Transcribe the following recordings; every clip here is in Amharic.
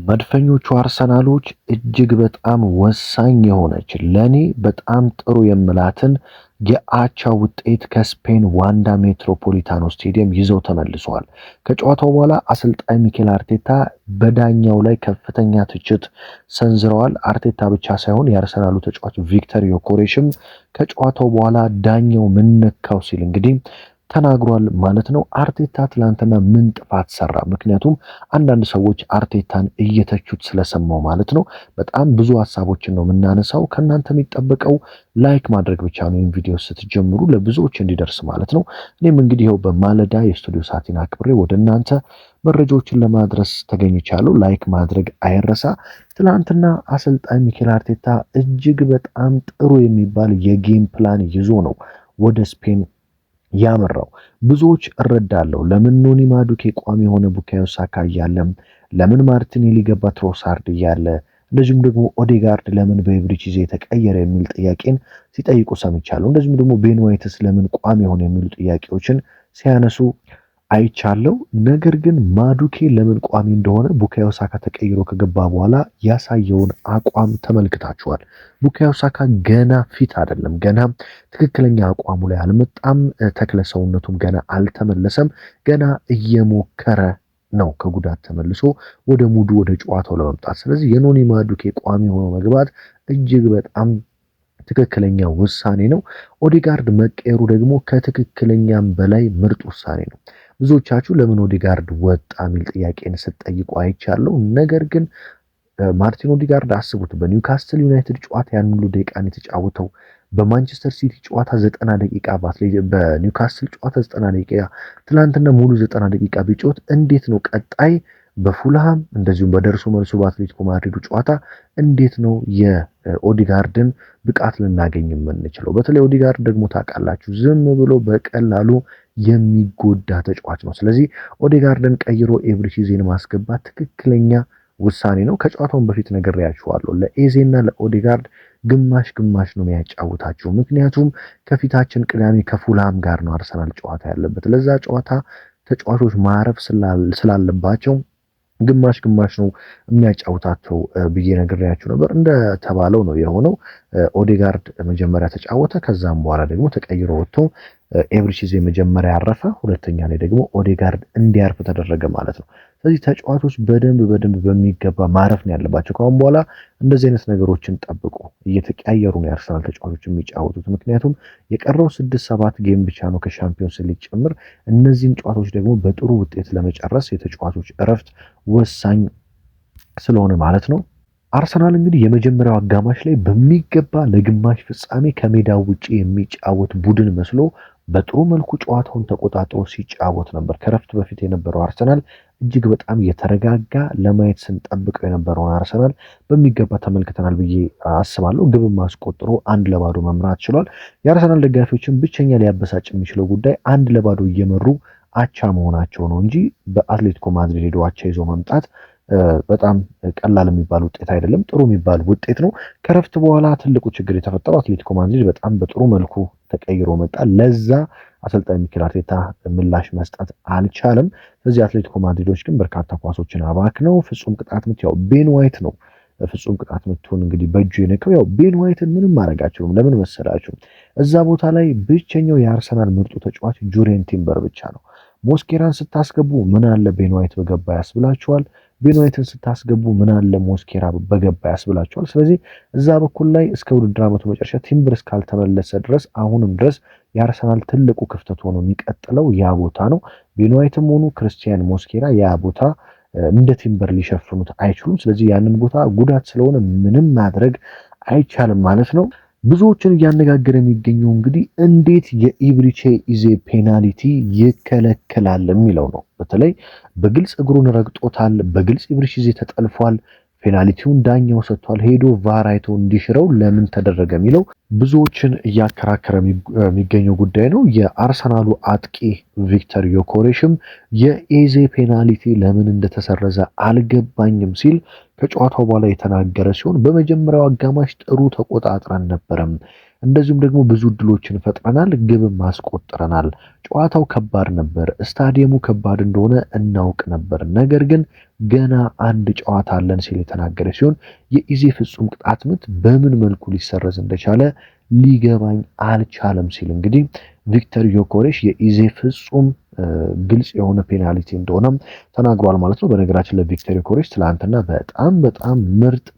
መድፈኞቹ አርሰናሎች እጅግ በጣም ወሳኝ የሆነች ለኔ በጣም ጥሩ የምላትን የአቻ ውጤት ከስፔን ዋንዳ ሜትሮፖሊታኖ ስቴዲየም ይዘው ተመልሰዋል። ከጨዋታው በኋላ አሰልጣኝ ሚኬል አርቴታ በዳኛው ላይ ከፍተኛ ትችት ሰንዝረዋል። አርቴታ ብቻ ሳይሆን የአርሰናሉ ተጫዋች ቪክተር ዮኬሬሽም ከጨዋታው በኋላ ዳኛው ምን ነካው ሲል እንግዲህ ተናግሯል ማለት ነው። አርቴታ ትላንትና ምን ጥፋት ሰራ? ምክንያቱም አንዳንድ ሰዎች አርቴታን እየተቹት ስለሰማው ማለት ነው። በጣም ብዙ ሀሳቦችን ነው የምናነሳው። ከእናንተ የሚጠበቀው ላይክ ማድረግ ብቻ ነው። ይህን ቪዲዮ ስትጀምሩ ለብዙዎች እንዲደርስ ማለት ነው። እኔም እንግዲህ ይኸው በማለዳ የስቱዲዮ ሰዓቴን አክብሬ ወደ እናንተ መረጃዎችን ለማድረስ ተገኝቻለሁ። ላይክ ማድረግ አይረሳ። ትላንትና አሰልጣኝ ሚኬል አርቴታ እጅግ በጣም ጥሩ የሚባል የጌም ፕላን ይዞ ነው ወደ ስፔን ያመራው። ብዙዎች እረዳለሁ ለምን ኖኒ ማዱኬ ቋሚ የሆነ ቡካዮ ሳካ እያለ ለምን ማርቲኔሊ ገባ ትሮሳርድ እያለ እንደዚሁም ደግሞ ኦዴጋርድ ለምን በኤቭሪቺዜ የተቀየረ የሚል ጥያቄን ሲጠይቁ ሰምቻለሁ። እንደዚሁም ደግሞ ቤን ዋይትስ ለምን ቋሚ የሆነ የሚሉ ጥያቄዎችን ሲያነሱ አይቻለው። ነገር ግን ማዱኬ ለምን ቋሚ እንደሆነ ቡካዮ ሳካ ተቀይሮ ከገባ በኋላ ያሳየውን አቋም ተመልክታችኋል። ቡካዮ ሳካ ገና ፊት አይደለም፣ ገና ትክክለኛ አቋሙ ላይ አልመጣም። ተክለ ሰውነቱም ገና አልተመለሰም። ገና እየሞከረ ነው ከጉዳት ተመልሶ ወደ ሙዱ ወደ ጨዋታው ለመምጣት። ስለዚህ የኖኒ ማዱኬ ቋሚ ሆኖ መግባት እጅግ በጣም ትክክለኛ ውሳኔ ነው። ኦዴጋርድ መቀየሩ ደግሞ ከትክክለኛም በላይ ምርጥ ውሳኔ ነው። ብዙዎቻችሁ ለምን ኦዴጋርድ ወጣ የሚል ጥያቄን ስትጠይቁ አይቻለሁ። ነገር ግን ማርቲን ኦዴጋርድ አስቡት፣ በኒውካስትል ዩናይትድ ጨዋታ ያን ሁሉ ደቂቃን የተጫወተው፣ በማንቸስተር ሲቲ ጨዋታ 90 ደቂቃ፣ በኒውካስትል ጨዋታ 90 ደቂቃ፣ ትናንትና ሙሉ 90 ደቂቃ ቢጫወት እንዴት ነው ቀጣይ በፉልሃም እንደዚሁም በደርሶ መልሶ በአትሌቲኮ ማድሪዱ ጨዋታ እንዴት ነው የኦዴጋርድን ብቃት ልናገኝ የምንችለው? በተለይ ኦዴጋርድ ደግሞ ታውቃላችሁ ዝም ብሎ በቀላሉ የሚጎዳ ተጫዋች ነው። ስለዚህ ኦዴጋርድን ቀይሮ ኤቭሪቺዜን ማስገባት ትክክለኛ ውሳኔ ነው። ከጨዋታውን በፊት ነግሬያችኋለሁ። ለኤዜና ለኦዴጋርድ ግማሽ ግማሽ ነው የሚያጫውታቸው። ምክንያቱም ከፊታችን ቅዳሜ ከፉልሃም ጋር ነው አርሰናል ጨዋታ ያለበት። ለዛ ጨዋታ ተጫዋቾች ማረፍ ስላለባቸው ግማሽ ግማሽ ነው የሚያጫውታቸው ብዬ ነግሬያችሁ ነበር። እንደተባለው ነው የሆነው። ኦዴጋርድ መጀመሪያ ተጫወተ። ከዛም በኋላ ደግሞ ተቀይሮ ወጥቶ ኤቭሪቺዜ መጀመሪያ ያረፈ፣ ሁለተኛ ላይ ደግሞ ኦዴጋርድ እንዲያርፍ ተደረገ ማለት ነው። ስለዚህ ተጫዋቾች በደንብ በሚገባ ማረፍ ነው ያለባቸው። ከአሁን በኋላ እንደዚህ አይነት ነገሮችን ጠብቁ። እየተቀያየሩ ነው የአርሰናል ተጫዋቾች የሚጫወቱት። ምክንያቱም የቀረው 6-7 ጌም ብቻ ነው ከሻምፒዮንስ ሊግ ጭምር። እነዚህን ጨዋታዎች ደግሞ በጥሩ ውጤት ለመጨረስ የተጫዋቾች እረፍት ወሳኝ ስለሆነ ማለት ነው። አርሰናል እንግዲህ የመጀመሪያው አጋማሽ ላይ በሚገባ ለግማሽ ፍጻሜ ከሜዳው ውጪ የሚጫወት ቡድን መስሎ በጥሩ መልኩ ጨዋታውን ተቆጣጥሮ ሲጫወት ነበር። ከረፍት በፊት የነበረው አርሰናል እጅግ በጣም የተረጋጋ፣ ለማየት ስንጠብቀው የነበረውን አርሰናል በሚገባ ተመልክተናል ብዬ አስባለሁ። ግብም አስቆጥሮ 1-0 መምራት ችሏል። የአርሰናል ደጋፊዎችን ብቸኛ ሊያበሳጭ የሚችለው ጉዳይ 1-0 እየመሩ አቻ መሆናቸው ነው እንጂ በአትሌቲኮ ማድሪድ ሄዶ አቻ ይዞ መምጣት በጣም ቀላል የሚባል ውጤት አይደለም፣ ጥሩ የሚባል ውጤት ነው። ከረፍት በኋላ ትልቁ ችግር የተፈጠረው አትሌቲኮ ማድሪድ በጣም በጥሩ መልኩ ተቀይሮ መጣ። ለዛ አሰልጣኝ ሚኬል አርቴታ ምላሽ መስጠት አልቻለም። ስለዚህ አትሌቲኮ ማድሪዶች ግን በርካታ ኳሶችን አባክነው ፍጹም ቅጣት ምት፣ ያው ቤን ዋይት ነው ፍጹም ቅጣት ምቱን እንግዲህ በእጁ የነካው። ያው ቤን ዋይትን ምንም ማድረግ አይችሉም። ለምን መሰላችሁ? እዛ ቦታ ላይ ብቸኛው የአርሰናል ምርጡ ተጫዋች ጁሪየን ቲምበር ብቻ ነው። ሞስኬራን ስታስገቡ ምን አለ ቤን ዋይት በገባ ያስብላችኋል። ቤን ዋይትን ስታስገቡ ምን አለ ሞስኬራ በገባ ያስብላችኋል። ስለዚህ እዛ በኩል ላይ እስከ ውድድር ዓመቱ መጨረሻ ቲምበር እስካልተመለሰ ድረስ አሁንም ድረስ የአርሰናል ትልቁ ክፍተት ሆኖ የሚቀጥለው ያ ቦታ ነው። ቤን ዋይትም ሆኑ ክርስቲያን ሞስኬራ ያ ቦታ እንደ ቲምበር ሊሸፍኑት አይችሉም። ስለዚህ ያንን ቦታ ጉዳት ስለሆነ ምንም ማድረግ አይቻልም ማለት ነው። ብዙዎችን እያነጋገረ የሚገኘው እንግዲህ እንዴት የኤቭሪቺዜ ፔናልቲ ይከለከላል የሚለው ነው። በተለይ በግልጽ እግሩን ረግጦታል፣ በግልጽ ኤቭሪቺዜ ተጠልፏል፣ ፔናልቲውን ዳኛው ሰጥቷል። ሄዶ ቫር አይቶ እንዲሽረው ለምን ተደረገ የሚለው ብዙዎችን እያከራከረ የሚገኘው ጉዳይ ነው። የአርሰናሉ አጥቂ ቪክተር ዮኬሬሽም የኤዜ ፔናልቲ ለምን እንደተሰረዘ አልገባኝም ሲል ከጨዋታው በኋላ የተናገረ ሲሆን በመጀመሪያው አጋማሽ ጥሩ ተቆጣጥረን ነበረም፣ እንደዚሁም ደግሞ ብዙ እድሎችን ፈጥረናል፣ ግብም አስቆጥረናል። ጨዋታው ከባድ ነበር፣ ስታዲየሙ ከባድ እንደሆነ እናውቅ ነበር። ነገር ግን ገና አንድ ጨዋታ አለን ሲል የተናገረ ሲሆን የኢዜ ፍጹም ቅጣት ምት በምን መልኩ ሊሰረዝ እንደቻለ ሊገባኝ አልቻለም ሲል እንግዲህ ቪክተር ዮኬሬሽ የኢዜ ፍጹም ግልጽ የሆነ ፔናልቲ እንደሆነም ተናግሯል ማለት ነው። በነገራችን ለቪክተር ዮኬሬሽ ትላንትና በጣም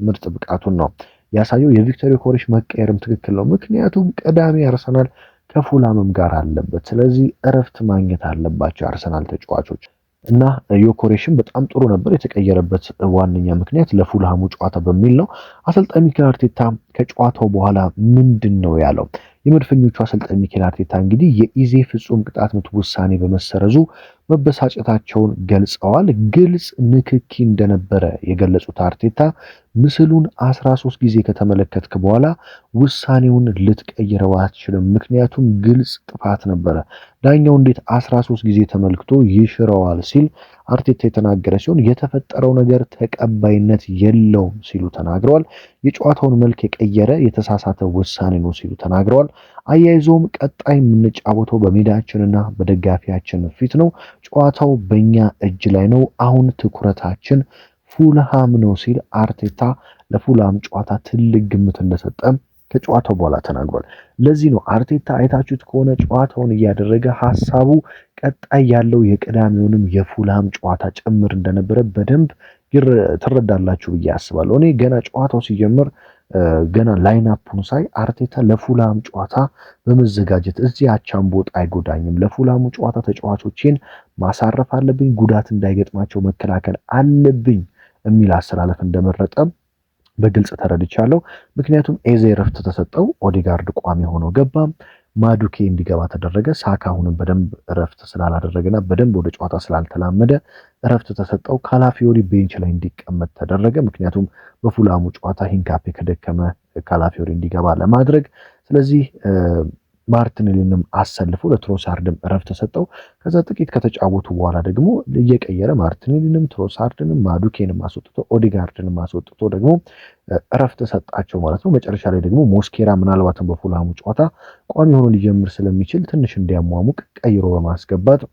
ምርጥ ብቃቱን ነው ያሳየው። የቪክተር ዮኬሬሽ መቀየርም ትክክል ነው። ምክንያቱም ቅዳሜ አርሰናል ከፉላምም ጋር አለበት። ስለዚህ እረፍት ማግኘት አለባቸው አርሰናል ተጫዋቾች እና ዮኬሬሽም በጣም ጥሩ ነበር። የተቀየረበት ዋነኛ ምክንያት ለፉልሃሙ ጨዋታ በሚል ነው። አሰልጣኝ ሚኬል አርቴታ ከጨዋታው በኋላ ምንድን ነው ያለው? የመድፈኞቹ አሰልጣኝ ሚኬል አርቴታ እንግዲህ የኢዜ ፍጹም ቅጣት ምት ውሳኔ በመሰረዙ መበሳጨታቸውን ገልጸዋል። ግልጽ ንክኪ እንደነበረ የገለጹት አርቴታ ምስሉን 13 ጊዜ ከተመለከትክ በኋላ ውሳኔውን ልትቀይረው አትችልም፣ ምክንያቱም ግልጽ ጥፋት ነበረ። ዳኛው እንዴት 13 ጊዜ ተመልክቶ ይሽረዋል ሲል አርቴታ የተናገረ ሲሆን የተፈጠረው ነገር ተቀባይነት የለውም ሲሉ ተናግረዋል። የጨዋታውን መልክ የቀየረ የተሳሳተ ውሳኔ ነው ሲሉ ተናግረዋል። አያይዞም ቀጣይ የምንጫወተው በሜዳችንና በደጋፊያችን ፊት ነው። ጨዋታው በእኛ እጅ ላይ ነው። አሁን ትኩረታችን ፉልሃም ነው ሲል አርቴታ ለፉልሃም ጨዋታ ትልቅ ግምት እንደሰጠ ከጨዋታው በኋላ ተናግሯል። ለዚህ ነው አርቴታ አይታችሁት ከሆነ ጨዋታውን እያደረገ ሐሳቡ ቀጣይ ያለው የቅዳሜውንም የፉልሃም ጨዋታ ጭምር እንደነበረ በደንብ ትረዳላችሁ ብዬ አስባለሁ። እኔ ገና ጨዋታው ሲጀምር ገና ላይናፑን ሳይ አርቴታ ለፉልሃም ጨዋታ በመዘጋጀት እዚህ አቻም ቦጥ አይጎዳኝም፣ ለፉልሃሙ ጨዋታ ተጫዋቾቼን ማሳረፍ አለብኝ፣ ጉዳት እንዳይገጥማቸው መከላከል አለብኝ የሚል አሰላለፍ እንደመረጠ በግልጽ ተረድቻለሁ። ምክንያቱም ኤዜ ረፍት ተሰጠው፣ ኦዴጋርድ ቋሚ ሆኖ ገባ፣ ማዱኬ እንዲገባ ተደረገ። ሳካ አሁንም በደንብ ረፍት ስላላደረገና በደንብ ወደ ጨዋታ ስላልተላመደ ረፍት ተሰጠው። ካላፊዮሪ ቤንች ላይ እንዲቀመጥ ተደረገ። ምክንያቱም በፉልሃሙ ጨዋታ ሂንካፔ ከደከመ ካላፊዮሪ እንዲገባ ለማድረግ ስለዚህ ማርቲኔሊንም አሰልፎ ለትሮሳርድም ረፍት ተሰጠው። ከዛ ጥቂት ከተጫወቱ በኋላ ደግሞ እየቀየረ ማርቲኔሊንም ትሮሳርድንም ማዱኬንም አስወጥቶ ኦዴጋርድንም አስወጥቶ ደግሞ ረፍት ሰጣቸው ማለት ነው። መጨረሻ ላይ ደግሞ ሞስኬራ ምናልባትም በፉልሃሙ ጨዋታ ቋሚ ሆኖ ሊጀምር ስለሚችል ትንሽ እንዲያሟሙቅ ቀይሮ በማስገባት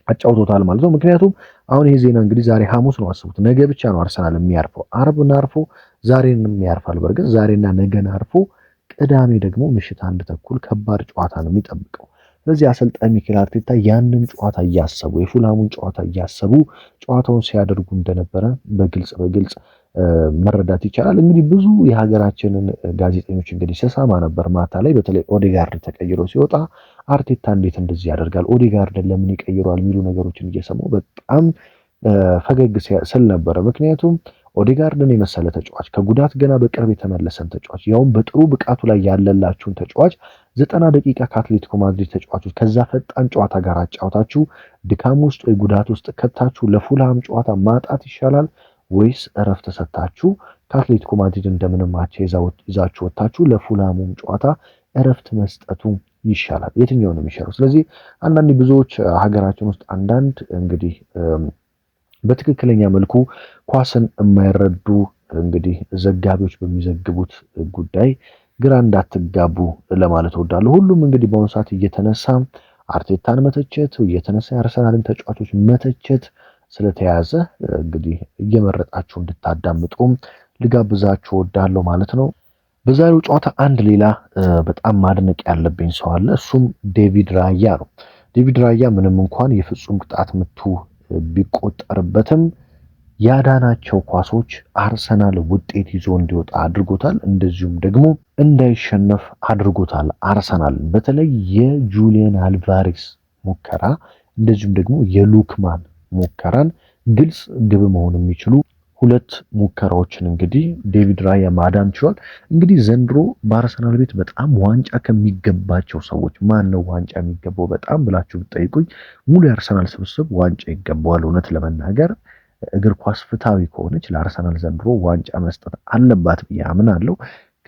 አጫውቶታል ማለት ነው። ምክንያቱም አሁን ይሄ ዜና እንግዲህ ዛሬ ሐሙስ ነው፣ አስቡት። ነገ ብቻ ነው አርሰናል የሚያርፈው። አርብን አርፎ ዛሬንም ያርፋል። በርግጥ ዛሬና ነገን አርፎ ቅዳሜ ደግሞ ምሽት 1 ተኩል ከባድ ጨዋታ ነው የሚጠብቀው። ስለዚህ አሰልጣኝ ሚኬል አርቴታ ያንን ጨዋታ እያሰቡ የፉልሃሙን ጨዋታ እያሰቡ ጨዋታውን ሲያደርጉ እንደነበረ በግልጽ መረዳት ይቻላል። እንግዲህ ብዙ የሀገራችንን ጋዜጠኞች እንግዲህ ስሰማ ነበር ማታ ላይ በተለይ ኦዴጋርድ ተቀይሮ ሲወጣ አርቴታ እንዴት እንደዚህ ያደርጋል፣ ኦዴጋርድን ለምን ይቀይሯል የሚሉ ነገሮችን እየሰማሁ በጣም ፈገግ ስል ነበረ። ምክንያቱም ኦዴጋርድን የመሰለ ተጫዋች ከጉዳት ገና በቅርብ የተመለሰን ተጫዋች ያውም በጥሩ ብቃቱ ላይ ያለላችሁን ተጫዋች 90 ደቂቃ ከአትሌቲኮ ማድሪድ ተጫዋቾች ከዛ ፈጣን ጨዋታ ጋር አጫውታችሁ ድካም ውስጥ ወይ ጉዳት ውስጥ ከታችሁ ለፉልሃም ጨዋታ ማጣት ይሻላል ወይስ እረፍት ሰጣችሁ ከአትሌቲኮ ማድሪድ እንደምንም አቻ ይዛችሁ ወጣችሁ ለፉልሃሙም ጨዋታ እረፍት መስጠቱ ይሻላል? የትኛው ነው የሚሻለው? ስለዚህ አንዳንድ ብዙዎች ሀገራችን ውስጥ አንዳንድ እንግዲህ በትክክለኛ መልኩ ኳስን የማይረዱ እንግዲህ ዘጋቢዎች በሚዘግቡት ጉዳይ ግራ እንዳትጋቡ ለማለት እወዳለሁ። ሁሉም እንግዲህ በአሁኑ ሰዓት እየተነሳ አርቴታን መተቸት እየተነሳ የአርሰናልን ተጫዋቾች መተቸት ስለተያዘ እንግዲህ እየመረጣችሁ እንድታዳምጡ ልጋብዛችሁ እወዳለሁ ማለት ነው። በዛሬው ጨዋታ አንድ ሌላ በጣም ማድነቅ ያለብኝ ሰው አለ። እሱም ዴቪድ ራያ ነው። ዴቪድ ራያ ምንም እንኳን የፍጹም ቅጣት ምቱ ቢቆጠርበትም ያዳናቸው ኳሶች አርሰናል ውጤት ይዞ እንዲወጣ አድርጎታል። እንደዚሁም ደግሞ እንዳይሸነፍ አድርጎታል። አርሰናል በተለይ የጁሊያን አልቫሬስ ሙከራ እንደዚሁም ደግሞ የሉክማን ሙከራን ግልጽ ግብ መሆን የሚችሉ ሁለት ሙከራዎችን እንግዲህ ዴቪድ ራያ ማዳን ችሏል። እንግዲህ ዘንድሮ በአርሰናል ቤት በጣም ዋንጫ ከሚገባቸው ሰዎች ማን ነው ዋንጫ የሚገባው በጣም ብላችሁ ብትጠይቁኝ ሙሉ የአርሰናል ስብስብ ዋንጫ ይገባዋል። እውነት ለመናገር እግር ኳስ ፍትሃዊ ከሆነች ለአርሰናል ዘንድሮ ዋንጫ መስጠት አለባት ብዬ አምናለሁ።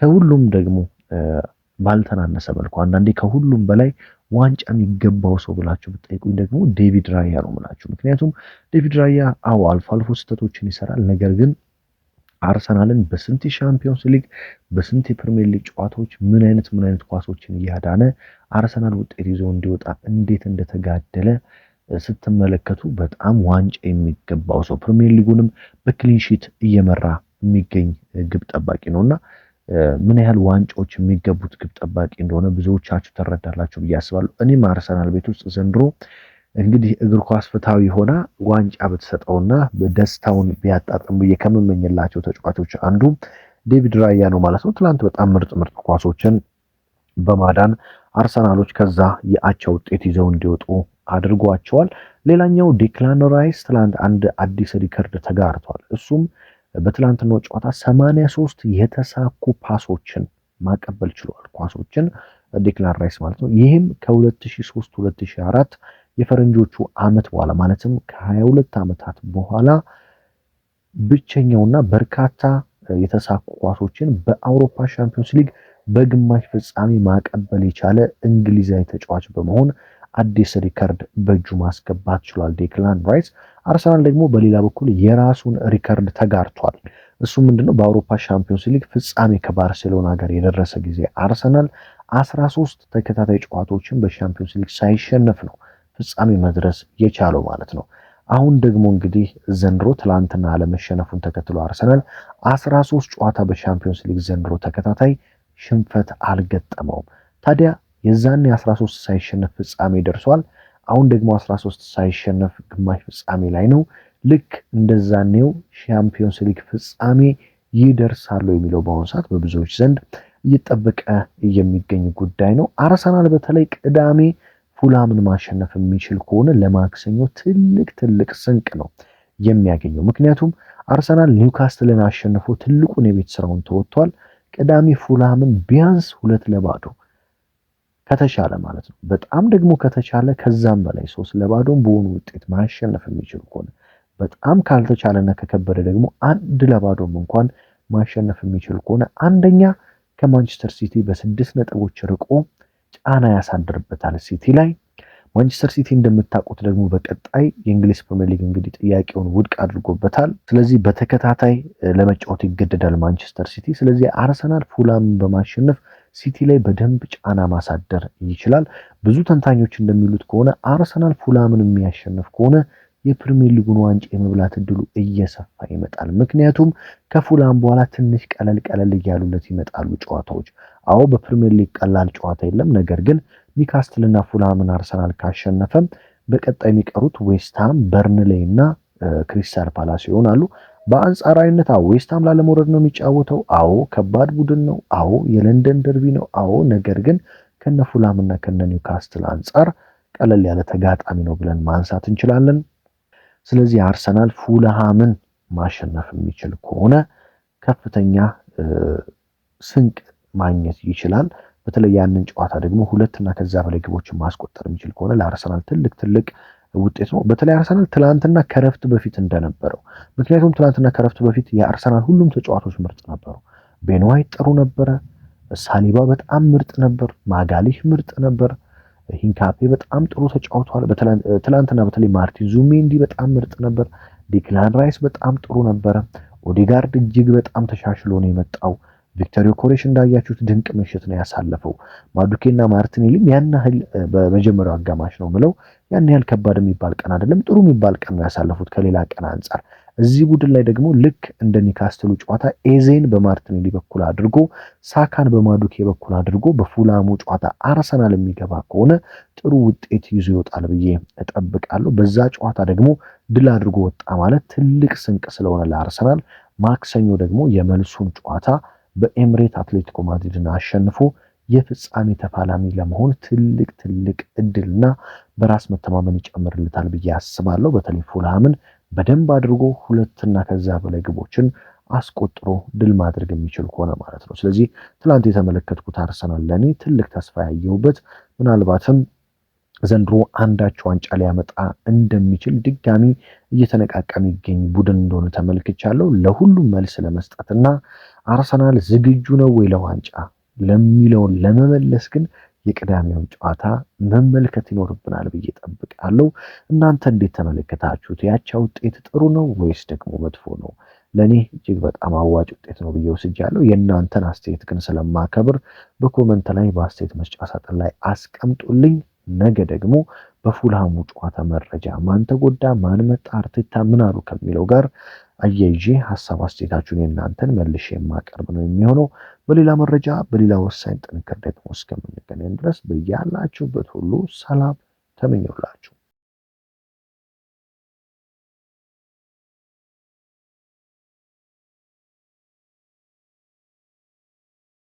ከሁሉም ደግሞ ባልተናነሰ መልኩ አንዳንዴ ከሁሉም በላይ ዋንጫ የሚገባው ሰው ብላችሁ ብትጠይቁኝ ደግሞ ዴቪድ ራያ ነው የምላችሁ። ምክንያቱም ዴቪድ ራያ አልፎ አልፎ ስህተቶችን ይሰራል፣ ነገር ግን አርሰናልን በስንት ሻምፒዮንስ ሊግ በስንት የፕሪሚየር ሊግ ጨዋታዎች ምን አይነት ኳሶችን እያዳነ አርሰናል ውጤት ይዞ እንዲወጣ እንዴት እንደተጋደለ ስትመለከቱ በጣም ዋንጫ የሚገባው ሰው ፕሪሚየር ሊጉንም በክሊንሺት እየመራ የሚገኝ ግብ ጠባቂ ነውና ምን ያህል ዋንጫዎች የሚገቡት ግብ ጠባቂ እንደሆነ ብዙዎቻችሁ ተረዳላችሁ ብዬ አስባለሁ። እኔም አርሰናል ቤት ውስጥ ዘንድሮ እንግዲህ እግር ኳስ ፍትሃዊ ሆና ዋንጫ ብትሰጠውና ደስታውን ቢያጣጥም ብዬ ከምመኝላቸው ተጫዋቾች አንዱ ዴቪድ ራያ ነው ማለት ነው። ትላንት በጣም ምርጥ ኳሶችን በማዳን አርሰናሎች ከዛ የአቻ ውጤት ይዘው እንዲወጡ አድርጓቸዋል። ሌላኛው ዴክላን ራይስ ትላንት አንድ አዲስ ሪከርድ ተጋርቷል። እሱም በትላንትናው ጨዋታ 83 የተሳኩ ፓሶችን ማቀበል ችሏል። ኳሶችን ዴክላን ራይስ ማለት ነው። ይህም ከ2003 2004 የፈረንጆቹ ዓመት በኋላ ማለትም ከ22 ዓመታት በኋላ ብቸኛውና በርካታ የተሳኩ ኳሶችን በአውሮፓ ሻምፒዮንስ ሊግ በግማሽ ፍጻሜ ማቀበል የቻለ እንግሊዛዊ ተጫዋች በመሆን አዲስ ሪከርድ በእጁ ማስገባት ችሏል ዴክላን ራይስ። አርሰናል ደግሞ በሌላ በኩል የራሱን ሪከርድ ተጋርቷል። እሱ ምንድነው? በአውሮፓ ሻምፒዮንስ ሊግ ፍጻሜ ከባርሴሎና ጋር የደረሰ ጊዜ አርሰናል 13 ተከታታይ ጨዋታዎችን በሻምፒዮንስ ሊግ ሳይሸነፍ ነው ፍጻሜ መድረስ የቻለው ማለት ነው። አሁን ደግሞ እንግዲህ ዘንድሮ ትላንትና አለመሸነፉን ተከትሎ አርሰናል 13 ጨዋታ በሻምፒዮንስ ሊግ ዘንድሮ ተከታታይ ሽንፈት አልገጠመውም። ታዲያ የዛኔ 13 ሳይሸነፍ ፍጻሜ ደርሷል። አሁን ደግሞ 13 ሳይሸነፍ ግማሽ ፍጻሜ ላይ ነው። ልክ እንደዛኔው ሻምፒዮንስ ሊግ ፍጻሜ ይደርሳሉ የሚለው በአሁኑ ሰዓት በብዙዎች ዘንድ እየጠበቀ የሚገኝ ጉዳይ ነው። አርሰናል በተለይ ቅዳሜ ፉላምን ማሸነፍ የሚችል ከሆነ ለማክሰኞ ትልቅ ስንቅ ነው የሚያገኘው። ምክንያቱም አርሰናል ኒውካስትልን አሸንፎ ትልቁን የቤት ስራውን ተወጥቷል። ቅዳሜ ፉላምን ቢያንስ 2-0 ከተቻለ ማለት ነው። በጣም ደግሞ ከተቻለ ከዛም በላይ 3-0 በሆኑ ውጤት ማሸነፍ የሚችል ከሆነ በጣም ካልተቻለና ከከበደ ደግሞ 1-0 እንኳን ማሸነፍ የሚችል ከሆነ አንደኛ ከማንቸስተር ሲቲ በ6 ነጥቦች ርቆ ጫና ያሳድርበታል ሲቲ ላይ። ማንቸስተር ሲቲ እንደምታውቁት ደግሞ በቀጣይ የእንግሊዝ ፕሪሚየር ሊግ እንግዲህ ጥያቄውን ውድቅ አድርጎበታል። ስለዚህ በተከታታይ ለመጫወት ይገደዳል ማንቸስተር ሲቲ። ስለዚህ አርሰናል ፉላምን በማሸነፍ ሲቲ ላይ በደንብ ጫና ማሳደር ይችላል። ብዙ ተንታኞች እንደሚሉት ከሆነ አርሰናል ፉላምን የሚያሸንፍ ከሆነ የፕሪሚየር ሊጉን ዋንጫ የመብላት እድሉ እየሰፋ ይመጣል። ምክንያቱም ከፉላም በኋላ ትንሽ ቀለል እያሉለት ይመጣሉ ጨዋታዎች። አዎ በፕሪሚየር ሊግ ቀላል ጨዋታ የለም። ነገር ግን ኒውካስትልና ፉላምን አርሰናል ካሸነፈም በቀጣይ የሚቀሩት ዌስትሃም፣ በርንሌይ እና ክሪስታል ፓላስ ይሆናሉ። በአንጻራዊነት ዌስትሃም ላለመውረድ ነው የሚጫወተው። አዎ ከባድ ቡድን ነው። አዎ የለንደን ደርቢ ነው። አዎ ነገር ግን ከነ ፉላምና ከነ ኒውካስትል አንጻር ቀለል ያለ ተጋጣሚ ነው ብለን ማንሳት እንችላለን። ስለዚህ አርሰናል ፉልሃምን ማሸነፍ የሚችል ከሆነ ከፍተኛ ስንቅ ማግኘት ይችላል። በተለይ ያንን ጨዋታ ደግሞ 2 እና ከዛ በላይ ግቦችን ማስቆጠር የሚችል ከሆነ ለአርሰናል ትልቅ ውጤት ነው። በተለይ አርሰናል ትላንትና ከረፍት በፊት እንደነበረው፣ ምክንያቱም ትላንትና ከረፍት በፊት የአርሰናል ሁሉም ተጫዋቾች ምርጥ ነበሩ። ቤን ዋይት ጥሩ ነበረ፣ ሳሊባ በጣም ምርጥ ነበር፣ ማጋሊሽ ምርጥ ነበር፣ ሂንካፔ በጣም ጥሩ ተጫውቷል። ትላንትና በተለይ ማርቲን ዙሜንዲ በጣም ምርጥ ነበር። ዲክላን ራይስ በጣም ጥሩ ነበረ። ኦዴጋርድ እጅግ በጣም ተሻሽሎ ነው የመጣው። ቪክተር ዮኬሬሽ እንዳያችሁት ድንቅ ምሽት ነው ያሳለፈው። ማዱኬና ማርቲኔሊም ያን ያህል በመጀመሪያው አጋማሽ ነው ምለው ያን ያህል ከባድ የሚባል ቀን አይደለም፣ ጥሩ የሚባል ቀን ነው ያሳለፉት ከሌላ ቀን አንጻር። እዚህ ቡድን ላይ ደግሞ ልክ እንደ ኒውካስትሉ ጨዋታ ኤዜን በማርቲኔሊ በኩል አድርጎ ሳካን በማዱኬ በኩል አድርጎ በፉላሙ ጨዋታ አርሰናል የሚገባ ከሆነ ጥሩ ውጤት ይዞ ይወጣል ብዬ እጠብቃለሁ። በዛ ጨዋታ ደግሞ ድል አድርጎ ወጣ ማለት ትልቅ ስንቅ ስለሆነ ለአርሰናል ማክሰኞ ደግሞ የመልሱን ጨዋታ በኤምሬት አትሌቲኮ ማድሪድን አሸንፎ የፍጻሜ ተፋላሚ ለመሆን ትልቅ እድልና በራስ መተማመን ይጨምርልታል ብዬ አስባለሁ። በተለይ ፉልሃምን በደንብ አድርጎ 2 እና ከዛ በላይ ግቦችን አስቆጥሮ ድል ማድረግ የሚችል ከሆነ ማለት ነው። ስለዚህ ትላንት የተመለከትኩት አርሰናል ለኔ ትልቅ ተስፋ ያየሁበት ምናልባትም ዘንድሮ አንዳች ዋንጫ ሊያመጣ እንደሚችል ድጋሚ እየተነቃቃ የሚገኝ ቡድን እንደሆነ ተመልክቻለሁ። ለሁሉም መልስ ለመስጠትና አርሰናል ዝግጁ ነው ወይ ለዋንጫ ለሚለውን ለመመለስ ግን የቅዳሜውን ጨዋታ መመልከት ይኖርብናል ብዬ ጠብቃለሁ። እናንተ እንዴት ተመለከታችሁት? ያቻ ውጤት ጥሩ ነው ወይስ ደግሞ መጥፎ ነው? ለኔ እጅግ በጣም አዋጭ ውጤት ነው ብዬ ወስጃለሁ። የእናንተን አስተያየት ግን ስለማከብር በኮመንት ላይ በአስተያየት መስጫ ሳጥን ላይ አስቀምጡልኝ። ነገ ደግሞ በፉልሃሙ ጨዋታ መረጃ ማን ተጎዳ፣ ማን መጣ፣ አርቴታ ምን አሉ ከሚለው ጋር አያይዤ ሀሳብ አስተያየታችሁን የእናንተን መልሼ የማቀርብ ነው የሚሆነው። በሌላ መረጃ በሌላ ወሳኝ ጥንቅር ደግሞ እስከምንገናኝ ድረስ በያላችሁበት ሁሉ ሰላም ተመኘውላችሁ።